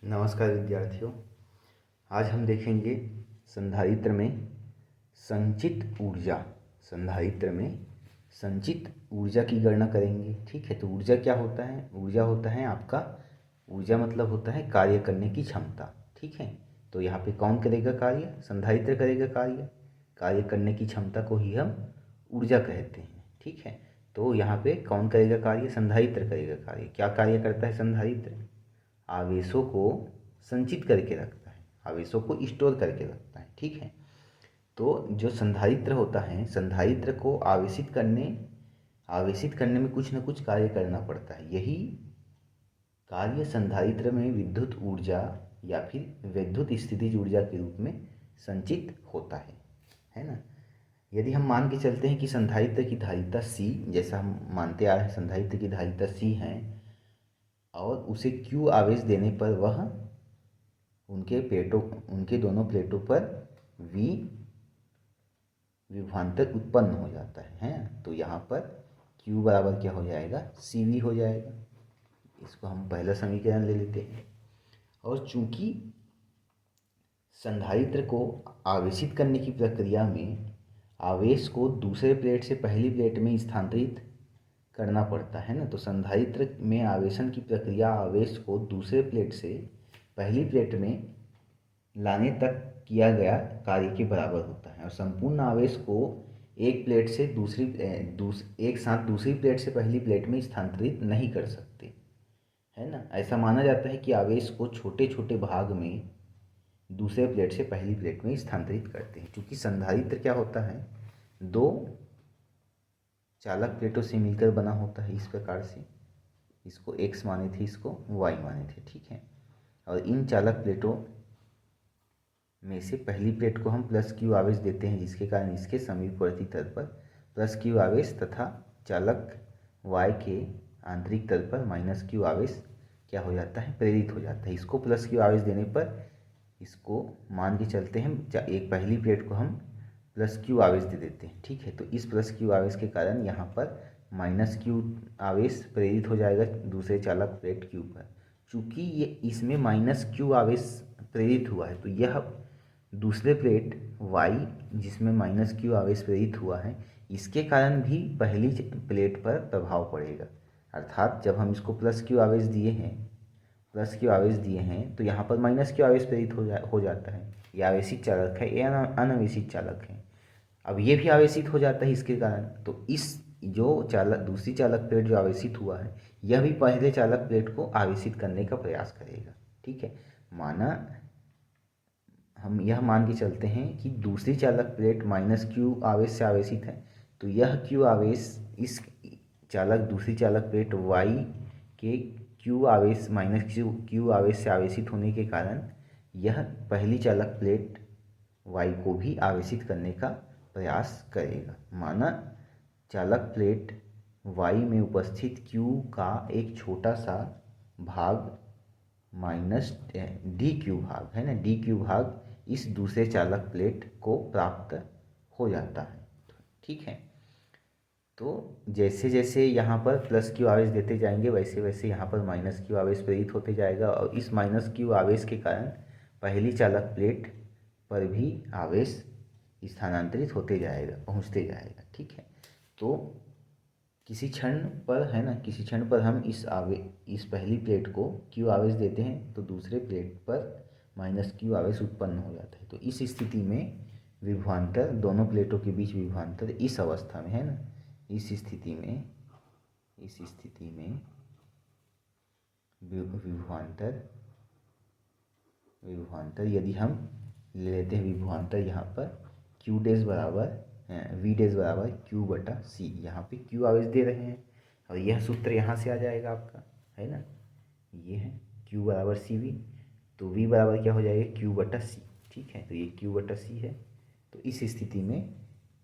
नमस्कार विद्यार्थियों। आज हम देखेंगे संधारित्र में संचित ऊर्जा। संधारित्र में संचित ऊर्जा की गणना करेंगे। ठीक है, तो ऊर्जा क्या होता है? ऊर्जा होता है आपका, ऊर्जा मतलब होता है कार्य करने की क्षमता। ठीक है, तो यहाँ पे कौन करेगा कार्य? संधारित्र करेगा कार्य। कार्य करने की क्षमता को ही हम ऊर्जा कहते हैं। ठीक है, तो यहाँ पे कौन करेगा कार्य? संधारित्र करेगा कार्य। क्या कार्य करता है संधारित्र? आवेशों को संचित करके रखता है, आवेशों को स्टोर करके रखता है। ठीक है, तो जो संधारित्र होता है, संधारित्र को आवेशित करने में कुछ न कुछ कार्य करना पड़ता है। यही कार्य संधारित्र में विद्युत ऊर्जा या फिर विद्युत स्थितिज ऊर्जा के रूप में संचित होता है ना। यदि हम मान के चलते हैं कि संधारित्र की धारिता C, जैसा हम मानते आ रहे हैं संधारित्र की धारिता C है, और उसे Q आवेश देने पर वह उनके दोनों प्लेटों पर V विभवांतर उत्पन्न हो जाता है। तो यहाँ पर Q बराबर क्या हो जाएगा? CV हो जाएगा। इसको हम पहला समीकरण ले लेते हैं। और चूंकि संधारित्र को आवेशित करने की प्रक्रिया में आवेश को दूसरे प्लेट से पहली प्लेट में स्थानांतरित करना पड़ता है ना, तो संधारित्र में आवेशन की प्रक्रिया आवेश को दूसरे प्लेट से पहली प्लेट में लाने तक किया गया कार्य के बराबर होता है। और संपूर्ण आवेश को एक प्लेट से एक साथ दूसरी प्लेट से पहली प्लेट में स्थानांतरित नहीं कर सकते, है ना। ऐसा माना जाता है कि आवेश को छोटे छोटे भाग में दूसरे प्लेट से पहली प्लेट में स्थानांतरित करते हैं। क्योंकि संधारित्र क्या होता है? दो चालक प्लेटों से मिलकर बना होता है। इस प्रकार से इसको x माने थे, इसको y माने थे। ठीक है, और इन चालक प्लेटों में से पहली प्लेट को हम प्लस Q आवेश देते हैं, जिसके कारण इसके समीपवर्ती तल पर प्लस Q आवेश तथा चालक y के आंतरिक तल पर माइनस Q आवेश क्या हो जाता है? प्रेरित हो जाता है। इसको प्लस Q आवेश देने पर इसको मान के चलते हैं, एक पहली प्लेट को हम प्लस Q आवेश दे देते हैं। ठीक है, तो इस प्लस Q आवेश के कारण यहाँ पर माइनस Q आवेश प्रेरित हो जाएगा दूसरे चालक प्लेट Q पर। चूँकि ये इसमें माइनस Q आवेश प्रेरित हुआ है, तो यह दूसरे प्लेट Y जिसमें माइनस Q आवेश प्रेरित हुआ है, इसके कारण भी पहली प्लेट पर प्रभाव पड़ेगा। अर्थात जब हम इसको प्लस Q आवेश दिए हैं तो यहाँ पर माइनस Q आवेश प्रेरित हो जाता है। ये आवेशित चालक है, ये अनावेशित चालक है। अब ये भी आवेशित हो जाता है इसके कारण। तो इस जो दूसरी चालक प्लेट जो आवेशित हुआ है, यह भी पहले चालक प्लेट को आवेशित करने का प्रयास करेगा। ठीक है, हम यह मान के चलते हैं कि दूसरी चालक प्लेट माइनस Q आवेश से आवेशित है, तो यह Q आवेश इस दूसरी चालक प्लेट Y के Q आवेश माइनस Q आवेश से आवेशित होने के कारण यह पहली चालक प्लेट Y को भी आवेशित करने का प्रयास करेगा। माना चालक प्लेट Y में उपस्थित Q का एक छोटा सा भाग माइनस DQ भाग है ना, DQ भाग इस दूसरे चालक प्लेट को प्राप्त हो जाता है। ठीक है, तो जैसे जैसे यहाँ पर प्लस Q आवेश देते जाएंगे, वैसे वैसे यहाँ पर माइनस Q आवेश प्रेरित होते जाएगा। और इस माइनस Q आवेश के कारण पहली चालक प्लेट पर भी आवेश स्थानांतरित होते जाएगा, पहुँचते जाएगा। ठीक है, तो किसी क्षण पर है ना, किसी क्षण पर हम इस पहली प्लेट को Q आवेश देते हैं, तो दूसरे प्लेट पर माइनस Q आवेश उत्पन्न हो जाता है। तो इस स्थिति में विभवांतर, दोनों प्लेटों के बीच विभवांतर इस अवस्था में है ना, इस स्थिति में विभवांतर यदि हम ले लेते हैं विभवांतर यहाँ पर Q डैश बराबर V डैश बराबर Q बटा C, यहाँ पे Q आवेश दे रहे हैं और यह सूत्र यहाँ से आ जाएगा आपका, है ना। ये है Q बराबर CV, तो V बराबर क्या हो जाएगा? Q बटा C। ठीक है, तो ये Q बटा C है। तो इस स्थिति में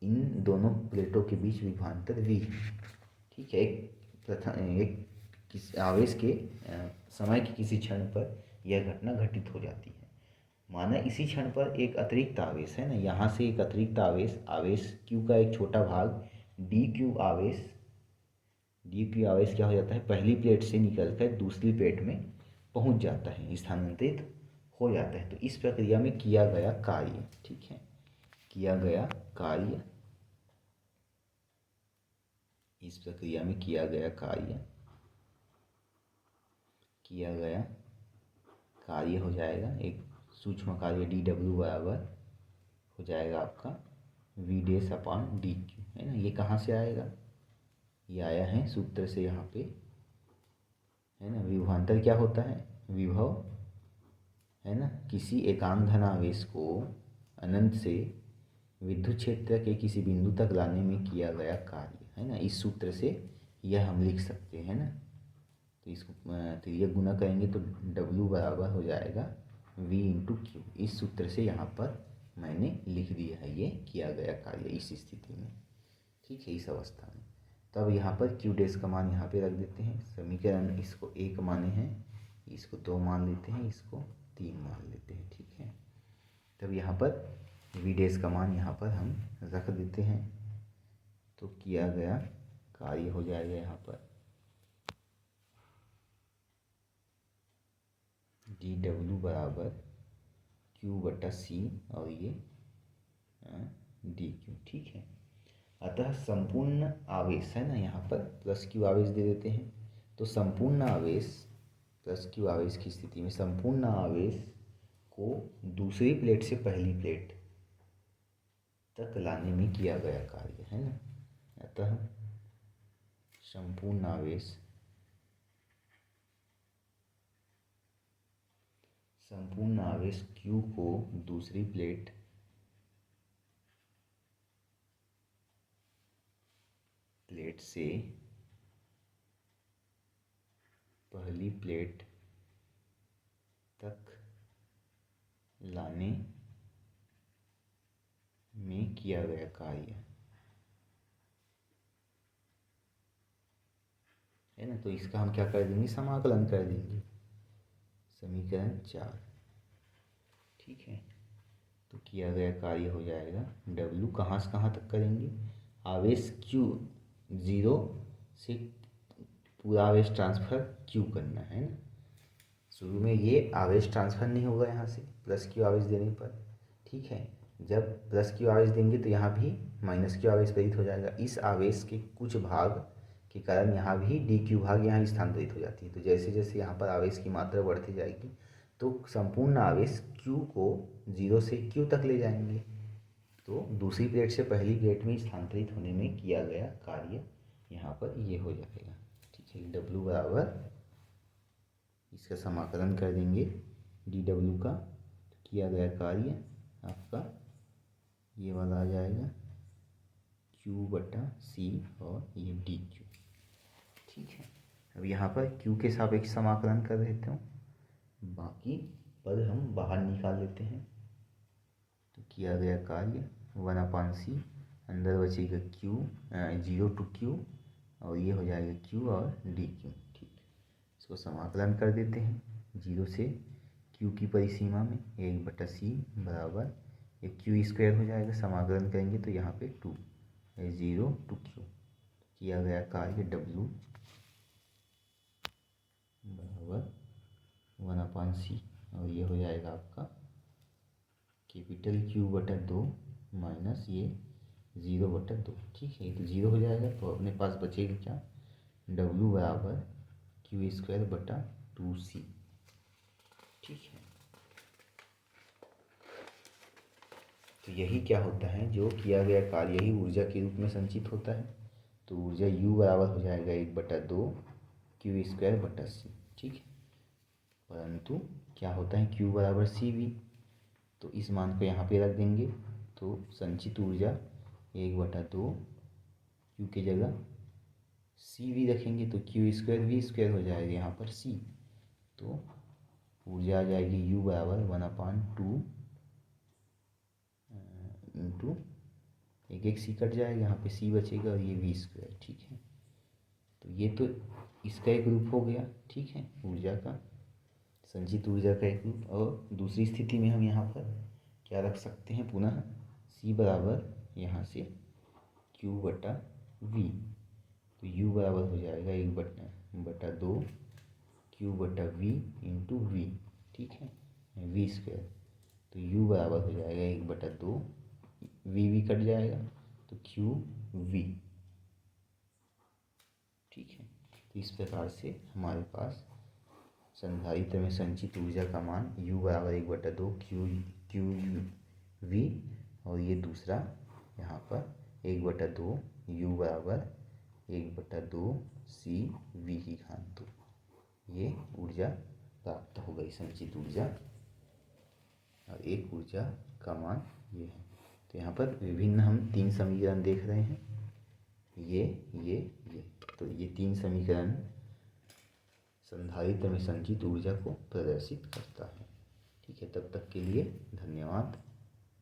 इन दोनों प्लेटों के बीच विभवांतर V है। ठीक है, आवेश के समय के किसी क्षण पर यह घटना घटित हो जाती है। माना इसी क्षण पर एक अतिरिक्त आवेश है ना, यहाँ से एक अतिरिक्त आवेश Q का एक छोटा भाग DQ आवेश क्या हो जाता है? पहली प्लेट से निकलकर दूसरी प्लेट में पहुंच जाता है, स्थानांतरित हो जाता है। तो इस प्रक्रिया में किया गया कार्य, ठीक है, किया गया कार्य, इस प्रक्रिया में किया गया कार्य, किया गया कार्य हो जाएगा एक सूक्ष्म कार्य डी डब्ल्यू बराबर हो जाएगा आपका V dash upon D Q, है ना। ये कहाँ से आएगा, ये आया है सूत्र से यहाँ पे, है ना। विभवांतर क्या होता है, विभव, है ना, किसी एकांक धन आवेश को अनंत से विद्युत क्षेत्र के किसी बिंदु तक लाने में किया गया कार्य, है ना। इस सूत्र से यह हम लिख सकते हैं ना। तो इसको तो ये गुना करेंगे तो W बराबर हो जाएगा V इंटू क्यू। इस सूत्र से यहाँ पर मैंने लिख दिया है ये किया गया कार्य इस स्थिति में, ठीक है, इस अवस्था में। तब यहाँ पर Q डैश का मान यहाँ पे रख देते हैं। समीकरण इसको 1 माने हैं, इसको 2 मान लेते हैं, इसको 3 मान लेते हैं, ठीक है। तब यहाँ पर V डैश का मान यहाँ पर हम रख देते हैं। तो किया गया कार्य हो जाएगा यहाँ पर डी डब्ल्यू बराबर क्यू बटा सी और ये डी क्यू, ठीक है। अतः संपूर्ण आवेश, है ना, यहाँ पर प्लस क्यू आवेश दे देते हैं। तो संपूर्ण आवेश प्लस क्यू आवेश की स्थिति में संपूर्ण आवेश को दूसरी प्लेट से पहली प्लेट तक लाने में किया गया कार्य, है ना। अतः संपूर्ण आवेश Q को दूसरी प्लेट से पहली प्लेट तक लाने में किया गया कार्य, है ना। तो इसका हम क्या कर देंगे, समाकलन कर देंगे, समीकरण 4, ठीक है। तो किया गया कार्य हो जाएगा W, कहाँ से कहाँ तक करेंगे, आवेश Q 0 से पूरा आवेश ट्रांसफ़र Q करना है ना। शुरू में ये आवेश ट्रांसफ़र नहीं होगा यहाँ से प्लस Q आवेश देने पर, ठीक है। जब प्लस Q आवेश देंगे तो यहाँ भी माइनस Q आवेश प्रेरित हो जाएगा। इस आवेश के कुछ भाग के कारण यहाँ भी डी क्यू भाग यहाँ स्थानांतरित हो जाती है। तो जैसे जैसे यहाँ पर आवेश की मात्रा बढ़ती जाएगी तो संपूर्ण आवेश Q को 0 से Q तक ले जाएंगे। तो दूसरी प्लेट से पहली प्लेट में स्थानांतरित होने में किया गया कार्य यहाँ पर ये हो जाएगा, ठीक है। W बराबर इसका समाकलन कर देंगे डी डब्ल्यू का, किया गया कार्य आपका ये वाला आ जाएगा Q बटा C और ये डी क्यू, ठीक है। अब यहाँ पर Q के सापेक्ष समाकलन कर देते हूँ, बाकी पद हम बाहर निकाल लेते हैं। तो किया गया कार्य 1/c, अंदर बचेगा Q 0 टू Q और ये हो जाएगा Q और डी क्यू, ठीक। इसको समाकलन कर देते हैं 0 से Q की परिसीमा में 1/c बराबर ये Q स्क्वायर हो जाएगा। समाकलन करेंगे तो यहाँ पे 2 0 टू Q। किया गया कार्य W बराबर 1/c और ये हो जाएगा आपका कैपिटल Q बटा 2 माइनस ये 0/2, ठीक है। तो 0 हो जाएगा तो अपने पास बचेगा क्या, W बराबर Q स्क्वायर बटा 2c, ठीक है। तो यही क्या होता है, जो किया गया कार्य यही ऊर्जा के रूप में संचित होता है। तो ऊर्जा U बराबर हो जाएगा 1/2 Q स्क्वायर बटा c, ठीक है। परंतु क्या होता है Q बराबर CV, तो इस मान को यहाँ पे रख देंगे तो संचित ऊर्जा 1/2 Q की जगह CV रखेंगे तो Q स्क्वायर V स्क्वायर हो जाएगा यहाँ पर C। तो ऊर्जा आ जाएगी U बराबर 1/2 इंटू एक C कट जाएगा, यहाँ पे C बचेगा और ये V स्क्वायर, ठीक है। तो ये तो इसका एक रूप हो गया, ठीक है, ऊर्जा का, संचित ऊर्जा का एक रूप। और दूसरी स्थिति में हम यहाँ पर क्या रख सकते हैं, पुनः C बराबर यहाँ से Q बटा V। तो U बराबर हो जाएगा 1/2 Q बटा V इंटू V, ठीक है, V स्क्वायर। तो U बराबर हो जाएगा 1/2, V कट जाएगा तो QV, ठीक है। तो इस प्रकार से हमारे पास संधारित्र में संचित ऊर्जा का मान U बराबर 1/2 QV, और ये दूसरा यहाँ पर 1/2 U बराबर 1/2 CV की घात 2, ये ऊर्जा प्राप्त हो गई, संचित ऊर्जा, और एक ऊर्जा का मान ये है। तो यहाँ पर विभिन्न हम 3 समीकरण देख रहे हैं, ये। तो ये 3 समीकरण संधारित्र में संचित ऊर्जा को प्रदर्शित करता है, ठीक है। तब तक के लिए धन्यवाद।